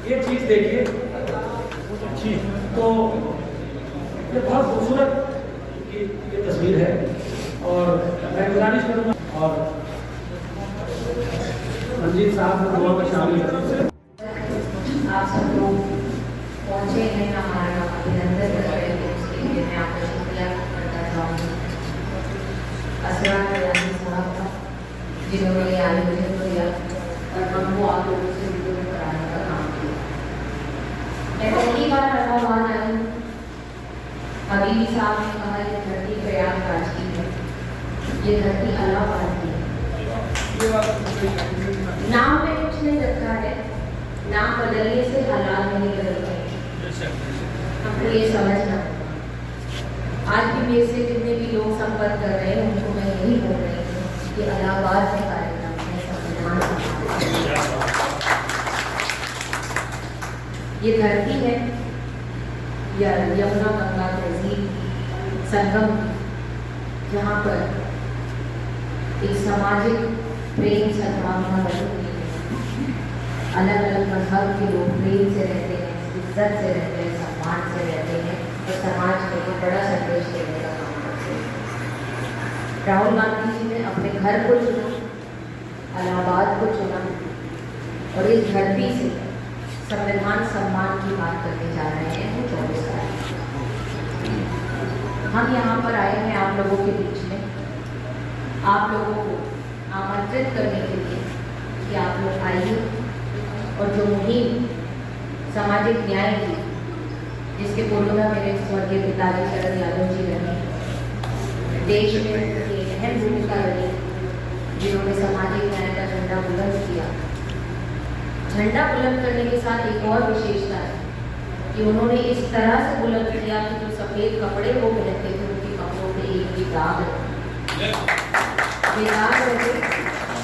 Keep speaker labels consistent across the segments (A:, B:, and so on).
A: ये चीज़ देखिए, अच्छी तो ये बहुत खूबसूरत ये तस्वीर है। और मैं गुजारिश करूँगा और रंजीत साहब को दुआ में शामिल करें।
B: आप सब लोग पहुँचे हैं, हमारा अभिनंदन कर रहे हैं, उसके लिए मैं आपको शुक्रिया करना चाहूँगी। असरा साहब का जिन्होंने आयोजन किया और हमको आप लोगों से वीडियो कराने का काम किया। मैं पहली बार इलाहाबाद आई, हबीबी साहब ने कहा ये धरती प्रयागराज की है, ये धरती इलाहाबाद की है। नाम में कुछ नहीं रखा है, नाम बदलने से हालात नहीं बदलते, हमको ये समझना। आज भी मेरे से जितने भी लोग संपर्क कर रहे हैं उनको मैं यही बोल रही हूँ कि इलाहाबाद में कार्यक्रम है संविधान। ये धरती है या यमुना गंगा तहजीब संगम, जहाँ पर एक सामाजिक प्रेम सद्भावना बनी हुई है। अलग अलग मजहब के लोग प्रेम से रहते हैं, इज्जत से रहते हैं, सम्मान से रहते हैं और समाज को एक बड़ा संदेश देने का काम करते हैं। राहुल गांधी जी ने अपने घर को चुना, इलाहाबाद को चुना और इस धरती से संविधान सम्मान की बात करने जा रहे हैं। 24 तारीख हम यहाँ पर आए हैं आप लोगों के बीच में, आप लोगों को आमंत्रित करने के लिए कि आप लोग आइए और जो मुहिम सामाजिक न्याय की, जिसके पूर्वता मेरे स्वर्गीय पिताजी शरद यादव जी रहे, देश में एक अहम भूमिका रही, जिन्होंने सामाजिक न्याय का झंडा बुलंद किया। झंडा बुलंद करने के साथ एक और विशेषता है कि उन्होंने इस तरह से बुलंद किया कि जो सफ़ेद कपड़े वो पहनते थे उनके कपड़ों पे एक भी दाग रहे,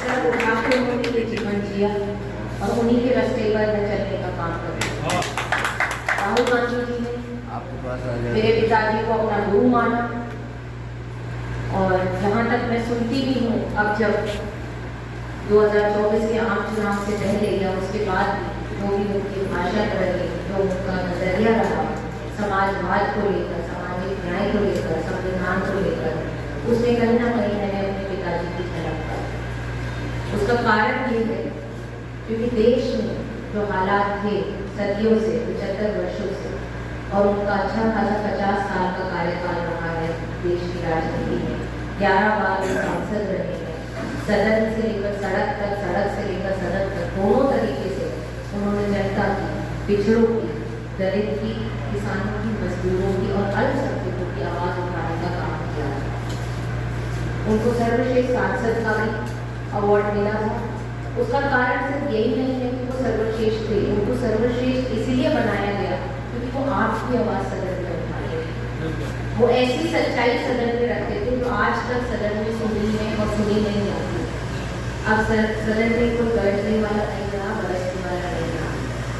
B: सब उठा के उन्होंने ये जीवन जिया और उन्हीं के रास्ते पर न चलने का काम कर रहे। राहुल गांधी जी ने मेरे पिताजी को अपना गुरु माना और जहाँ तक मैं सुनती भी हूँ, अब जब 2024 के आम चुनाव से पहले या उसके बाद जो भी उनकी भाषा रही, जो उनका नजरिया रहा समाजवाद को लेकर, सामाजिक न्याय को लेकर, संविधान को लेकर, उसने कहीं ना कहीं मैंने अपने पिताजी की झलक पाई। उसका कारण ये है क्योंकि देश में जो हालात थे सदियों से, 75 वर्षों से, और उनका अच्छा खासा 50 साल का कार्यकाल रहा है देश की राजनीति में। 11 बार सांसद रहे हैं, सदन से लेकर सड़क तक, सड़क से लेकर सदन तक, दोनों तरीके से उन्होंने जनता की, पिछड़ों की, दलित की, किसानों की, मजदूरों की और अल्पसंख्यकों की आवाज़ उठाने का काम किया। उनको सर्वश्रेष्ठ सांसद का भी अवार्ड मिला था। उसका कारण सिर्फ यही नहीं है कि वो सर्वश्रेष्ठ थे, उनको सर्वश्रेष्ठ इसीलिए बनाया गया क्योंकि वो आपकी आवाज़ सदन में उठाते थे। वो ऐसी सच्चाई सदन में रखते थे जो आज तक सदन में सुनी है और सुनी नहीं जाती। अब सदन में कोई गरजने वाला नहीं रहा, बरसने वाला नहीं रहा।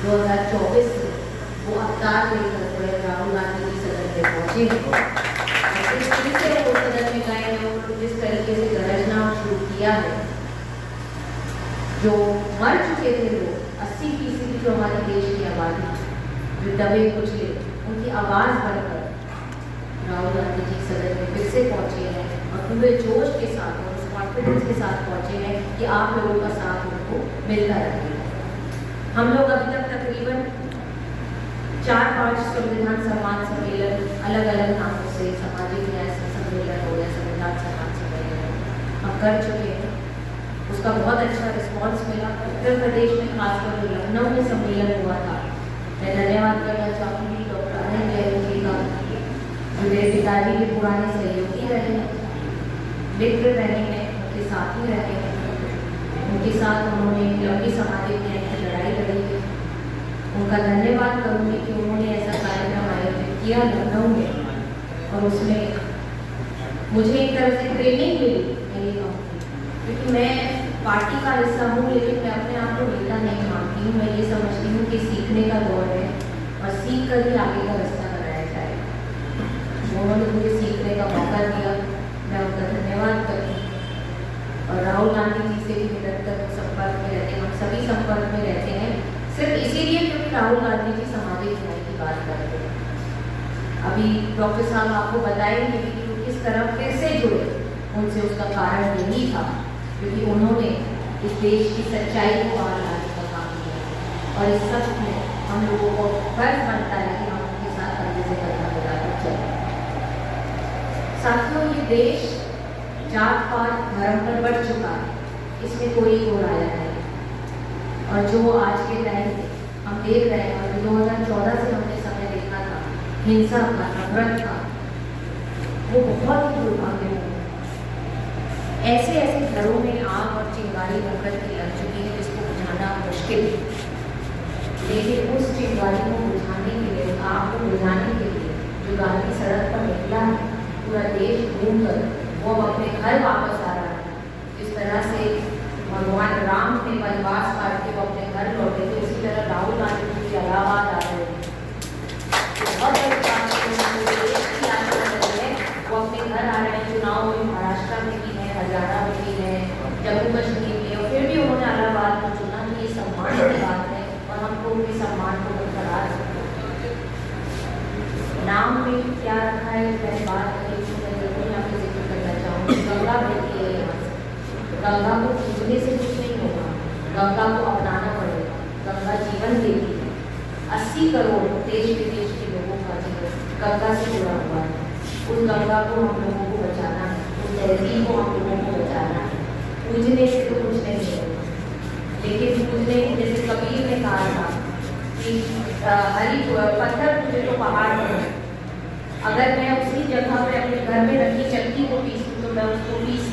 B: 2024 में वो अवतार लेकर बड़े राहुल गांधी जी सदन में पहुँचे जिस तरीके से वो सदन में गए हैं और जिस तरीके से गरजना शुरू किया है, जो मर चुके थे लोग 80% जो हमारे देश की आबादी, जो दबे कुचले, उनकी आवाज़ बनकर राहुल गांधी जी सदन में फिर से पहुँचे हैं और पूरे जोश के साथ और उस कॉन्फिडेंस के साथ पहुँचे हैं कि आप लोगों का साथ उनको मिलता रहेगा। हम लोग अभी तक तकरीबन 4-5 संविधान सम्मान सम्मेलन अलग अलग नामों से, सामाजिक न्याय सम्मेलन हो या संविधान सम्मान सम्मेलन हम कर चुके हैं। उसका बहुत अच्छा रिस्पॉन्स मिला। उत्तर प्रदेश में खासकर जो लखनऊ में सम्मेलन हुआ था, मैं धन्यवाद करना चाहूँगी डॉक्टर अनिल जैन जी का, जो मेरे पिताजी के पुराने सहयोगी रहे हैं, मित्र रहे हैं, उनके साथी रहे हैं, उनके साथ उन्होंने लंबी सामाजिक न्याय की लड़ाई लड़ी है। उनका धन्यवाद करूँगी कि उन्होंने ऐसा कार्यक्रम आयोजित किया लखनऊ में और उसमें मुझे एक तरह से ट्रेनिंग मिली, मैं ये कहूँगी, क्योंकि मैं पार्टी का हिस्सा हूँ लेकिन मैं अपने आप को नेता नहीं मानती हूँ। मैं ये समझती हूँ कि सीखने का दौर है और सीख कर ही आगे का रास्ता बनाया जाए। उन्होंने मुझे सीखने का मौका दिया, मैं उनका धन्यवाद करती हूँ। और राहुल गांधी जी से भी निरंतर संपर्क में रहते हैं, हम सभी संपर्क में रहते हैं, सिर्फ इसीलिए क्योंकि कि राहुल गांधी जी सामाजिक न्याय की बात करते हैं। अभी डॉक्टर साहब आपको बताएंगे कि वो किस तरह फिर से जुड़े, उनसे उसका कारण यही था क्योंकि उन्होंने इस देश की सच्चाई को बाहर लाने का काम किया और इस सब में हम लोगों को फर्ज बनता है कि हम उनके साथ कंधे से कंधा मिलाकर चलें। साथियों, ये देश जात पात धर्म पर बढ़ चुका है, इसमें कोई दो राय नहीं। और जो आज के टाइम में हम देख रहे हैं और 2014 से हमने समय देखा था, हिंसा का, नफरत का, वो बहुत ही दुर्भाग्यपूर्ण है। ऐसे ऐसे घरों में आग और चिंगारी नफरत की लग चुकी है जिसको बुझाना मुश्किल है। लेकिन उस चिंगारी को बुझाने के लिए, आग को बुझाने के लिए जो गांधी सड़क पर निकला है, पूरा देश घूमकर वो अपने घर वापस आ रहा है। जिस तरह से भगवान राम ने वनवास काट के वो अपने घर लौटे थे, उसी तरह राहुल गांधी जी इलाहाबाद आ रहे थे। बहुत बड़ी बात है, देश की यात्रा कर रहे हैं, वो अपने घर आ रहे हैं। चुनाव में महाराष्ट्र में भी है, हरियाणा में भी है, जम्मू कश्मीर में, और फिर भी उन्होंने इलाहाबाद को चुना कि ये सम्मान की बात है और हमको उनके सम्मान को बरकरार रखना। नाम में क्या रखा है, मैंने बात करी, मैं जरूर यहाँ पे जिक्र करना चाहूँगी। गंगा बहती है यहाँ से, गंगा को पूजने से कुछ नहीं होगा, गंगा को अपनाना पड़ेगा। गंगा जीवन देती है। 80 करोड़ देश विदेश के लोगों का जीवन गंगा से जुड़ा हुआ है। उस गंगा को हम लोगों को बचाना है, उस तहजीब को हम लोगों को बचाना है। पूजने से तो कुछ नहीं होगा, लेकिन पूजने, जैसे कबीर ने कहा था कि हरी पत्थर पूजे तो पहाड़ है। अगर मैं उसी जगह पे अपने घर में रखी चक्की को पीसूँ तो मैं उसको पीस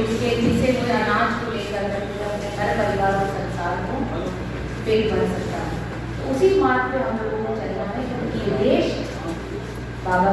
B: उसके जिससे मुझे अनाज को लेकर अपने घर परिवार और संसार को पेट भर सकता है। तो उसी मार्ग पे हम लोगों को चलना है क्योंकि ये देश बाबा